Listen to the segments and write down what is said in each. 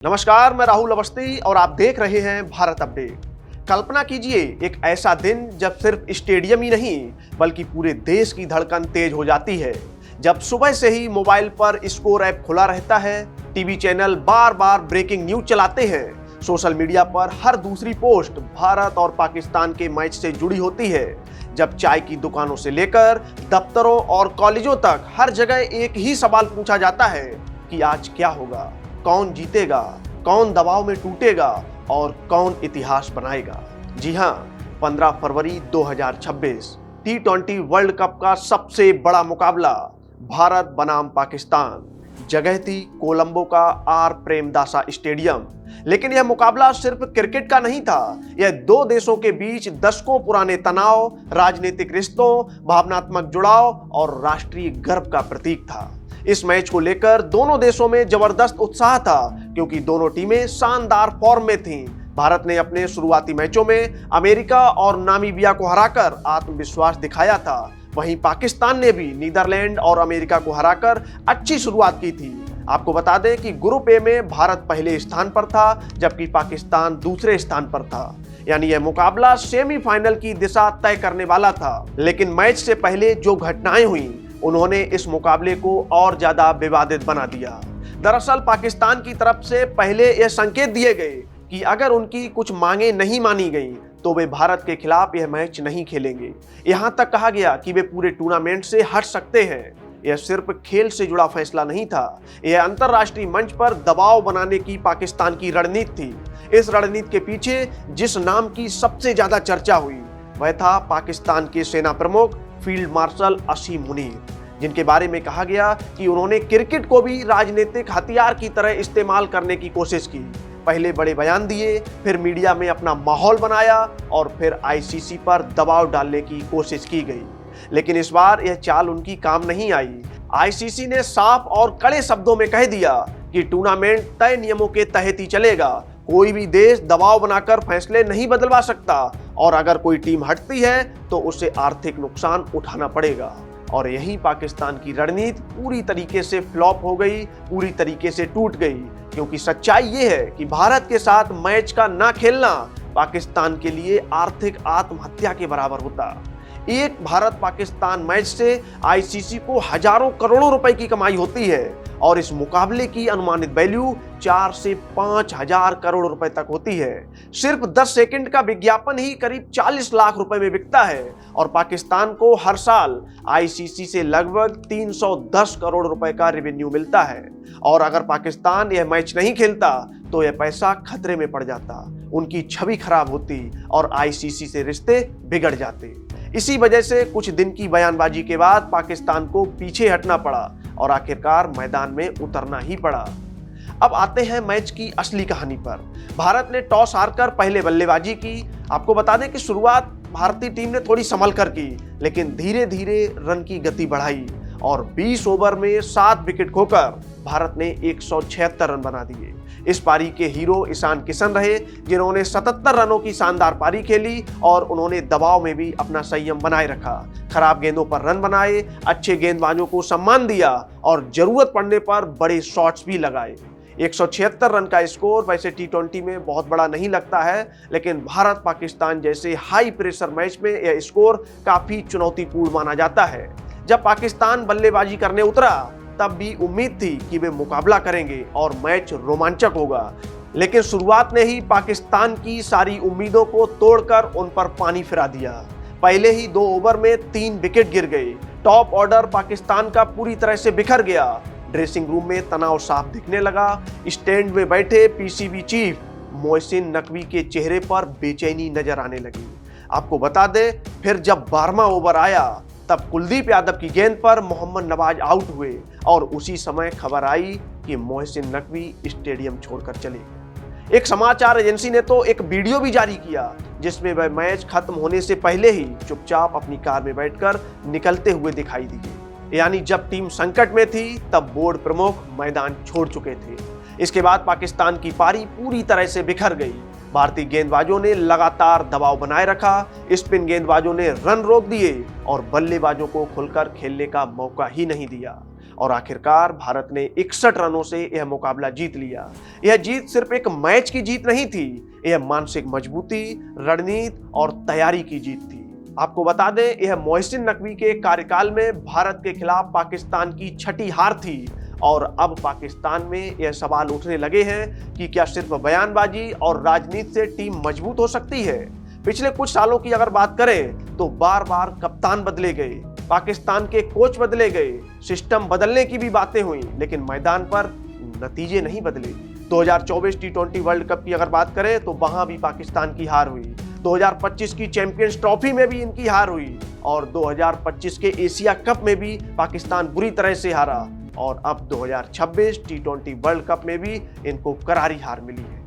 नमस्कार, मैं राहुल अवस्थी और आप देख रहे हैं भारत अपडेट। कल्पना कीजिए एक ऐसा दिन जब सिर्फ स्टेडियम ही नहीं बल्कि पूरे देश की धड़कन तेज हो जाती है। जब सुबह से ही मोबाइल पर स्कोर ऐप खुला रहता है, टीवी चैनल बार बार ब्रेकिंग न्यूज चलाते हैं, सोशल मीडिया पर हर दूसरी पोस्ट भारत और पाकिस्तान के मैच से जुड़ी होती है। जब चाय की दुकानों से लेकर दफ्तरों और कॉलेजों तक हर जगह एक ही सवाल पूछा जाता है कि आज क्या होगा, कौन जीतेगा, कौन दबाव में टूटेगा और कौन इतिहास बनाएगा। जी हां, 15 फरवरी 2026 T20 वर्ल्ड कप का सबसे बड़ा मुकाबला भारत बनाम पाकिस्तान। जगह थी कोलंबो का आर प्रेमदासा स्टेडियम। लेकिन यह मुकाबला सिर्फ क्रिकेट का नहीं था, यह दो देशों के बीच दशकों पुराने तनाव, राजनीतिक रिश्तों, भावनात्मक जुड़ाव और राष्ट्रीय गर्व का प्रतीक था। इस मैच को लेकर दोनों देशों में जबरदस्त उत्साह था क्योंकि दोनों टीमें शानदार फॉर्म में थीं। भारत ने अपने शुरुआती मैचों में अमेरिका और नामीबिया को हराकर आत्मविश्वास दिखाया था। वहीं पाकिस्तान ने भी नीदरलैंड और अमेरिका को हराकर अच्छी शुरुआत की थी। आपको बता दें कि ग्रुप ए में भारत पहले स्थान पर था जबकि पाकिस्तान दूसरे स्थान पर था। यानी यह मुकाबला सेमीफाइनल की दिशा तय करने वाला था। लेकिन मैच से पहले जो घटनाएं हुई उन्होंने इस मुकाबले को और ज्यादा विवादित बना दिया। दरअसल पाकिस्तान की तरफ से पहले यह संकेत दिए गए कि अगर उनकी कुछ मांगे नहीं मानी गई तो वे भारत के खिलाफ यह मैच नहीं खेलेंगे। यहां तक कहा गया कि वे पूरे टूर्नामेंट से हट सकते हैं। यह सिर्फ खेल से जुड़ा फैसला नहीं था, यह अंतरराष्ट्रीय मंच पर दबाव बनाने की पाकिस्तान की रणनीति थी। इस रणनीति के पीछे जिस नाम की सबसे ज्यादा चर्चा हुई वह था पाकिस्तान के सेना प्रमुख फील्ड मार्शल असीम मुनीर, जिनके बारे में कहा गया कि उन्होंने क्रिकेट को भी राजनीतिक हथियार की तरह इस्तेमाल करने की कोशिश की। पहले बड़े बयान दिए, फिर मीडिया में अपना माहौल बनाया और फिर आईसीसी पर दबाव डालने की कोशिश की गई। लेकिन इस बार यह चाल उनकी काम नहीं आई। आईसीसी ने साफ और कड़े शब्दों में कह दिया कि टूर्नामेंट तय नियमों के तहत ही चलेगा। कोई भी देश दबाव बनाकर फैसले नहीं बदलवा सकता और अगर कोई टीम हटती है तो उसे आर्थिक नुकसान उठाना पड़ेगा। और यही पाकिस्तान की रणनीति पूरी तरीके से फ्लॉप हो गई, पूरी तरीके से टूट गई। क्योंकि सच्चाई ये है कि भारत के साथ मैच का ना खेलना पाकिस्तान के लिए आर्थिक आत्महत्या के बराबर होता। एक भारत पाकिस्तान मैच से आईसीसी को हजारों करोड़ों रुपए की कमाई होती है और इस मुकाबले की अनुमानित वैल्यू 4 से 5 हजार करोड़ रुपए तक होती है। सिर्फ 10 सेकंड का विज्ञापन ही करीब 40 लाख रुपए में बिकता है और पाकिस्तान को हर साल आईसीसी से लगभग 310 करोड़ रुपए का रेवेन्यू मिलता है। और अगर पाकिस्तान यह मैच नहीं खेलता तो यह पैसा खतरे में पड़ जाता, उनकी छवि खराब होती और आईसीसी से रिश्ते बिगड़ जाते। इसी वजह से कुछ दिन की बयानबाजी के बाद पाकिस्तान को पीछे हटना पड़ा और आखिरकार मैदान में उतरना ही पड़ा। अब आते हैं मैच की असली कहानी पर। भारत ने टॉस हारकर पहले बल्लेबाजी की। आपको बता दें कि शुरुआत भारतीय टीम ने थोड़ी संभल कर की, लेकिन धीरे धीरे रन की गति बढ़ाई और 20 ओवर में 7 विकेट खोकर भारत ने 176 रन बना दिए। इस पारी के हीरो ईशान किशन रहे, जिन्होंने 77 रनों की शानदार पारी खेली और उन्होंने दबाव में भी अपना संयम बनाए रखा। खराब गेंदों पर रन बनाए, अच्छे गेंदबाजों को सम्मान दिया और जरूरत पड़ने पर बड़े शॉट्स भी लगाए। 176 रन का स्कोर वैसे T20 में बहुत बड़ा नहीं लगता है, लेकिन भारत पाकिस्तान जैसे हाई प्रेशर मैच में यह स्कोर काफी चुनौतीपूर्ण माना जाता है। जब पाकिस्तान बल्लेबाजी करने उतरा तब भी उम्मीद थी कि वे मुकाबला करेंगे और मैच रोमांचक होगा, लेकिन शुरुआत ने ही पाकिस्तान की सारी उम्मीदों को तोड़कर उन पर पानी फिरा दिया। पहले ही 2 ओवर में 3 विकेट गिर गए। टॉप ऑर्डर पाकिस्तान का पूरी तरह से बिखर गया। ड्रेसिंग रूम में तनाव साफ दिखने लगा। स्टैंड में बैठे पीसीबी चीफ मोहसिन नकवी के चेहरे पर बेचैनी नजर आने लगी। आपको बता दें, फिर जब 12वां ओवर आया तब कुलदीप यादव की गेंद पर मोहम्मद नवाज आउट हुए और उसी समय खबर आई कि मोहसिन नकवी स्टेडियम छोड़कर चले गए। एक समाचार एजेंसी ने तो एक वीडियो भी जारी किया जिसमें वह मैच खत्म होने से पहले ही चुपचाप अपनी कार में बैठकर निकलते हुए दिखाई दिए। यानी जब टीम संकट में थी तब बोर्ड प्रमुख मैदान छोड़ चुके थे। इसके बाद पाकिस्तान की पारी पूरी तरह से बिखर गई। भारतीय गेंदबाजों ने लगातार दबाव बनाए रखा, स्पिन गेंदबाजों ने रन रोक दिए और बल्लेबाजों को खुलकर खेलने का मौका ही नहीं दिया। और आखिरकार भारत ने 61 रनों से यह मुकाबला जीत लिया। यह जीत सिर्फ एक मैच की जीत नहीं थी, यह मानसिक मजबूती, रणनीति और तैयारी की जीत थी। आपको बता दें, यह मोहसिन नकवी के कार्यकाल में भारत के खिलाफ पाकिस्तान की छठी हार थी और अब पाकिस्तान में यह सवाल उठने लगे हैं कि क्या सिर्फ बयानबाजी और राजनीति से टीम मजबूत हो सकती है। पिछले कुछ सालों की अगर बात करें तो बार बार कप्तान बदले गए, पाकिस्तान के कोच बदले गए, सिस्टम बदलने की भी बातें हुई, लेकिन मैदान पर नतीजे नहीं बदले। 2024 T20 वर्ल्ड कप की अगर बात करें तो वहां भी पाकिस्तान की हार हुई, 2025 की चैंपियंस ट्रॉफी में भी इनकी हार हुई और 2025 के एशिया कप में भी पाकिस्तान बुरी तरह से हारा और अब 2026 T20 वर्ल्ड कप में भी इनको करारी हार मिली है।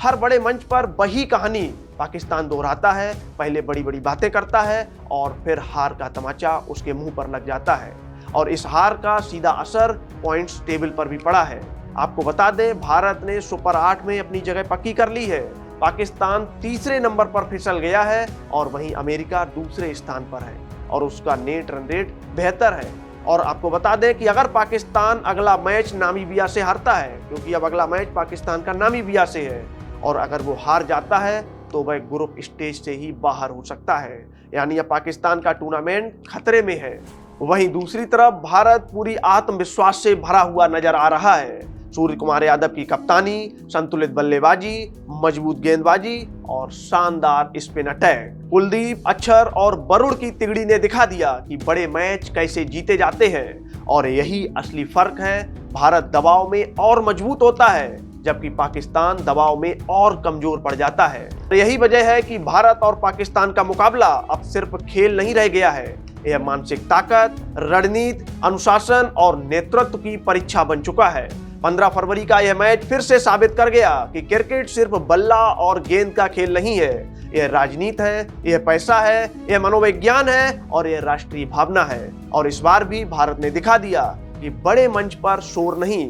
हर बड़े मंच पर वही कहानी पाकिस्तान दोहराता है, पहले बड़ी बड़ी बातें करता है और फिर हार का तमाचा उसके मुंह पर लग जाता है और इस हार का सीधा असर पॉइंट्स टेबल पर भी पड़ा है। आपको बता दें, भारत ने सुपर 8 में अपनी जगह पक्की कर ली है, पाकिस्तान तीसरे नंबर पर फिसल गया है और वहीं अमेरिका दूसरे स्थान पर है और उसका नेट रन रेट बेहतर है। और आपको बता दें कि अगर पाकिस्तान अगला मैच नामीबिया से हारता है, क्योंकि अब अगला मैच पाकिस्तान का नामीबिया से है, और अगर वो हार जाता है तो वह ग्रुप स्टेज से ही बाहर हो सकता है, यानी अब पाकिस्तान का टूर्नामेंट खतरे में है। वहीं दूसरी तरफ भारत पूरी आत्मविश्वास से भरा हुआ नजर आ रहा है। सूर्य कुमार यादव की कप्तानी, संतुलित बल्लेबाजी, मजबूत गेंदबाजी और शानदार स्पिन अटैक, कुलदीप, अक्षर और वरुण की तिगड़ी ने दिखा दिया कि बड़े मैच कैसे जीते जाते हैं और यही असली फर्क है। भारत दबाव में और मजबूत होता है जबकि पाकिस्तान दबाव में और कमजोर पड़ जाता है। तो यही वजह है कि भारत और पाकिस्तान का मुकाबला अब सिर्फ खेल नहीं रह गया है, यह मानसिक ताकत, रणनीति, अनुशासन और नेतृत्व की परीक्षा बन चुका है। 15 फरवरी का यह मैच फिर से साबित कर गया कि क्रिकेट सिर्फ बल्ला और गेंद का खेल नहीं है, यह राजनीति है, यह पैसा है, यह मनोविज्ञान है और यह राष्ट्रीय भावना है। और इस बार भी भारत ने दिखा दिया कि बड़े मंच पर शोर नहीं,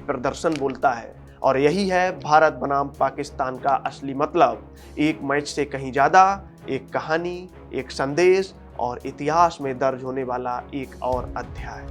प्रदर्शन बोलता है और यही है भारत बनाम पाकिस्तान का असली मतलब। एक मैच से कहीं ज्यादा, एक कहानी, एक संदेश और इतिहास में दर्ज होने वाला एक और अध्याय।